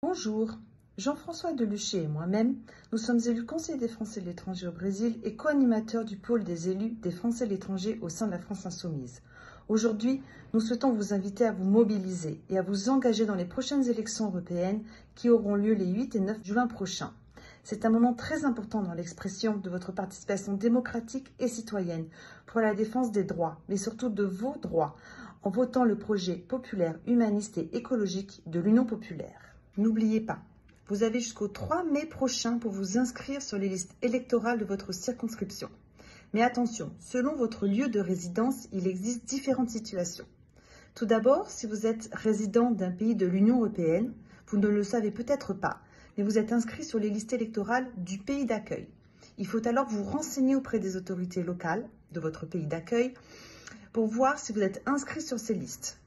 Bonjour, Jean-François Deluchet et moi-même, nous sommes élus conseillers des Français de l'étranger au Brésil et co-animateurs du pôle des élus des Français de l'étranger au sein de la France Insoumise. Aujourd'hui, nous souhaitons vous inviter à vous mobiliser et à vous engager dans les prochaines élections européennes qui auront lieu les 8 et 9 juin prochains. C'est un moment très important dans l'expression de votre participation démocratique et citoyenne pour la défense des droits, mais surtout de vos droits, en votant le projet populaire, humaniste et écologique de l'Union populaire. N'oubliez pas, vous avez jusqu'au 3 mai prochain pour vous inscrire sur les listes électorales de votre circonscription. Mais attention, selon votre lieu de résidence, il existe différentes situations. Tout d'abord, si vous êtes résident d'un pays de l'Union européenne, vous ne le savez peut-être pas, mais vous êtes inscrit sur les listes électorales du pays d'accueil. Il faut alors vous renseigner auprès des autorités locales de votre pays d'accueil pour voir si vous êtes inscrit sur ces listes.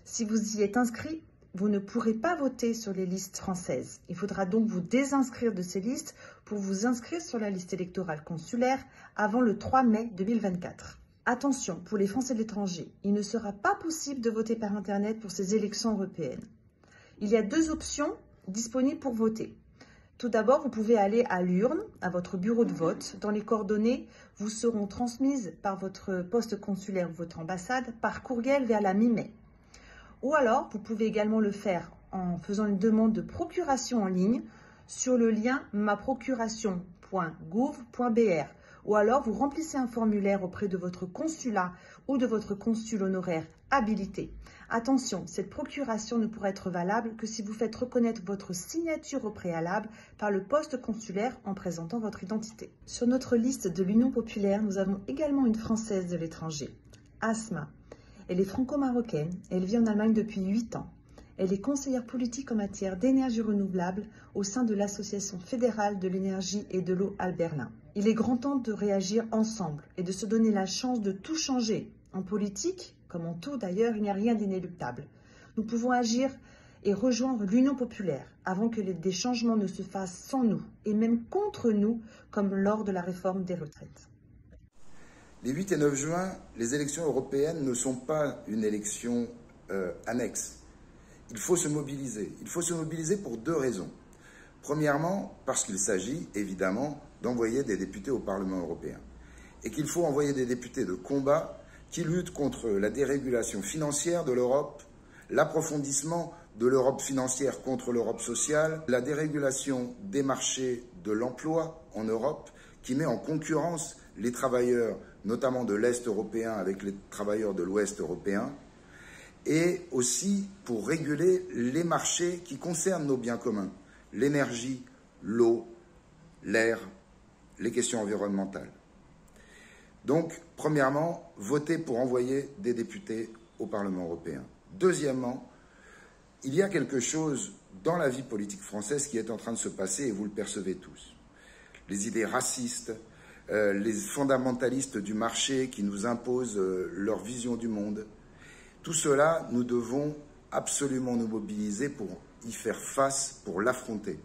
Si vous y êtes inscrit, vous ne pourrez pas voter sur les listes françaises. Il faudra donc vous désinscrire de ces listes pour vous inscrire sur la liste électorale consulaire avant le 3 mai 2024. Attention, pour les Français de l'étranger, il ne sera pas possible de voter par Internet pour ces élections européennes. Il y a deux options disponibles pour voter. Tout d'abord, vous pouvez aller à l'urne, à votre bureau de vote, dont les coordonnées vous seront transmises par votre poste consulaire ou votre ambassade par courriel vers la mi-mai. Ou alors, vous pouvez également le faire en faisant une demande de procuration en ligne sur le lien maprocuration.gouv.br. Ou alors, vous remplissez un formulaire auprès de votre consulat ou de votre consul honoraire habilité. Attention, cette procuration ne pourra être valable que si vous faites reconnaître votre signature au préalable par le poste consulaire en présentant votre identité. Sur notre liste de l'Union populaire, nous avons également une Française de l'étranger, Asma. Elle est franco-marocaine et elle vit en Allemagne depuis 8 ans. Elle est conseillère politique en matière d'énergie renouvelable au sein de l'Association fédérale de l'énergie et de l'eau à Berlin. Il est grand temps de réagir ensemble et de se donner la chance de tout changer. En politique, comme en tout d'ailleurs, il n'y a rien d'inéluctable. Nous pouvons agir et rejoindre l'Union populaire avant que des changements ne se fassent sans nous et même contre nous, comme lors de la réforme des retraites. Les 8 et 9 juin, les élections européennes ne sont pas une élection annexe. Il faut se mobiliser. Il faut se mobiliser pour deux raisons. Premièrement, parce qu'il s'agit évidemment d'envoyer des députés au Parlement européen. Et qu'il faut envoyer des députés de combat qui luttent contre la dérégulation financière de l'Europe, l'approfondissement de l'Europe financière contre l'Europe sociale, la dérégulation des marchés de l'emploi en Europe qui met en concurrence les travailleurs, notamment de l'Est européen avec les travailleurs de l'Ouest européen, et aussi pour réguler les marchés qui concernent nos biens communs, l'énergie, l'eau, l'air, les questions environnementales. Donc, premièrement, voter pour envoyer des députés au Parlement européen. Deuxièmement, il y a quelque chose dans la vie politique française qui est en train de se passer et vous le percevez tous. Les idées racistes, les fondamentalistes du marché qui nous imposent leur vision du monde. Tout cela, nous devons absolument nous mobiliser pour y faire face, pour l'affronter.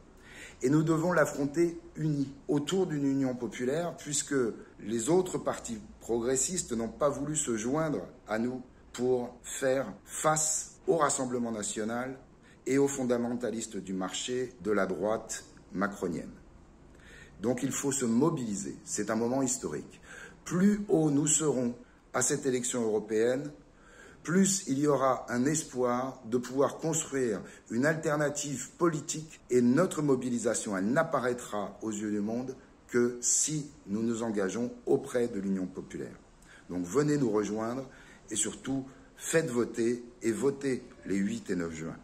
Et nous devons l'affronter unis, autour d'une union populaire, puisque les autres partis progressistes n'ont pas voulu se joindre à nous pour faire face au Rassemblement national et aux fondamentalistes du marché de la droite macronienne. Donc il faut se mobiliser, c'est un moment historique. Plus haut nous serons à cette élection européenne, plus il y aura un espoir de pouvoir construire une alternative politique et notre mobilisation, elle n'apparaîtra aux yeux du monde que si nous nous engageons auprès de l'Union populaire. Donc venez nous rejoindre et surtout faites voter et votez les 8 et 9 juin.